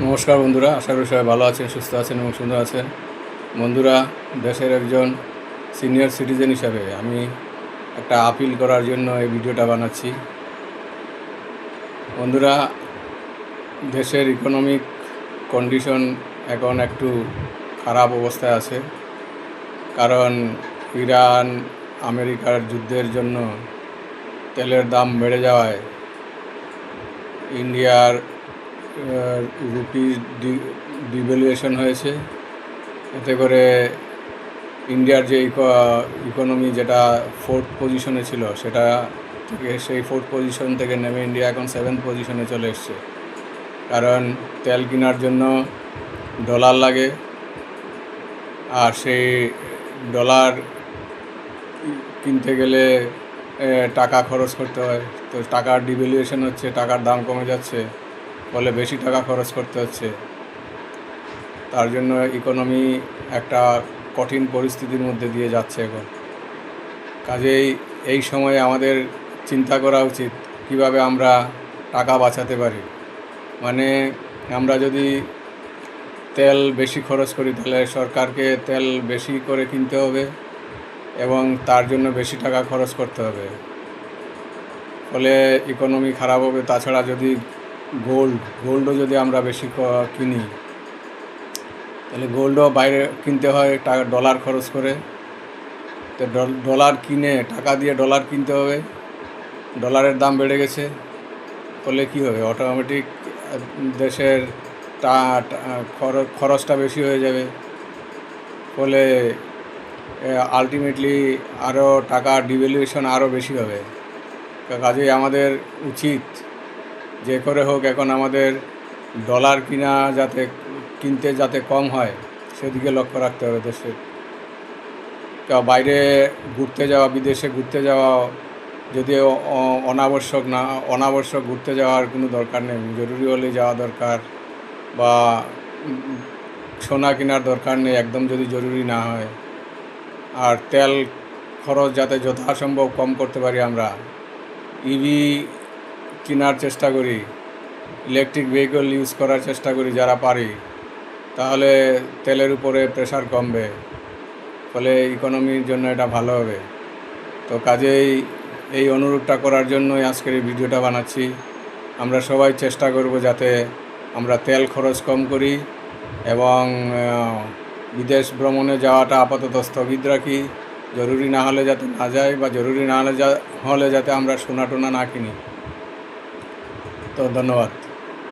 নমস্কার বন্ধুরা, আশা করি সবাই ভালো আছেন, সুস্থ আছেন এবং সুন্দর আছেন। বন্ধুরা, দেশের একজন সিনিয়র সিটিজেন হিসাবে আমি একটা আপিল করার জন্য এই ভিডিওটা বানাচ্ছি। বন্ধুরা, দেশের ইকোনমিক কন্ডিশন এখন একটু খারাপ অবস্থায় আছে, কারণ ইরান আমেরিকার যুদ্ধের জন্য তেলের দাম বেড়ে যাওয়ায় ইন্ডিয়ার রুপি ডিভ্যালুয়েশন হয়েছে। এতে করে ইন্ডিয়ার যে ইকোনমি যেটা 4th পজিশনে ছিল, সেটা থেকে সেই 4th পজিশন থেকে নেমে ইন্ডিয়া এখন 7th পজিশনে চলে এসছে। কারণ তেল কেনার জন্য ডলার লাগে, আর সেই ডলার কিনতে গেলে টাকা খরচ করতে হয়। তো টাকার ডিভ্যালুয়েশন হচ্ছে, টাকার দাম কমে যাচ্ছে, ফলে বেশি টাকা খরচ করতে হচ্ছে। তার জন্য ইকোনমি একটা কঠিন পরিস্থিতির মধ্যে দিয়ে যাচ্ছে এখন। কাজেই এই সময়ে আমাদের চিন্তা করা উচিত কিভাবে আমরা টাকা বাঁচাতে পারি। মানে আমরা যদি তেল বেশি খরচ করি, তাহলে সরকারকে তেল বেশি করে কিনতে হবে এবং তার জন্য বেশি টাকা খরচ করতে হবে, ফলে ইকোনমি খারাপ হবে। তাছাড়া যদি গোল্ডও যদি আমরা বেশি কিনি, তাহলে গোল্ডও বাইরে কিনতে হয় ডলার খরচ করে। তো ডলার কিনে, টাকা দিয়ে ডলার কিনতে হবে, ডলারের দাম বেড়ে গেছে, ফলে কী হবে, অটোমেটিক দেশের খরচটা বেশি হয়ে যাবে, ফলে আলটিমেটলি আরও টাকা ডিভ্যালুয়েশন আরও বেশি হবে। কাজেই আমাদের উচিত যে করে হোক এখন আমাদের ডলার কিনতে যাতে কম হয়, সেদিকে লক্ষ্য রাখতে হবে দেশের। বাইরে ঘুরতে যাওয়া, বিদেশে ঘুরতে যাওয়া যদি অনাবশ্যক ঘুরতে যাওয়ার কোনো দরকার নেই। জরুরি হলে যাওয়া দরকার, বা সোনা কেনার দরকার নেই একদম যদি জরুরি না হয়। আর তেল খরচ যাতে যথাসম্ভব কম করতে পারি, আমরা ইভি কেনার চেষ্টা করি, ইলেকট্রিক ভেহিকল ইউজ করার চেষ্টা করি যারা পারি, তাহলে তেলের উপরে প্রেশার কমবে, ফলে ইকোনমির জন্য এটা ভালো হবে। তো কাজেই এই অনুরোধটা করার জন্যই আজকের এই ভিডিওটা বানাচ্ছি। আমরা সবাই চেষ্টা করব যাতে আমরা তেল খরচ কম করি এবং বিদেশ ভ্রমণে যাওয়াটা আপাতত স্থগিত রাখি। জরুরি না হলে যাতে না যাই, বা জরুরি না হলে যাতে আমরা সোনা টোনা না কিনি। তো ধন্যবাদ।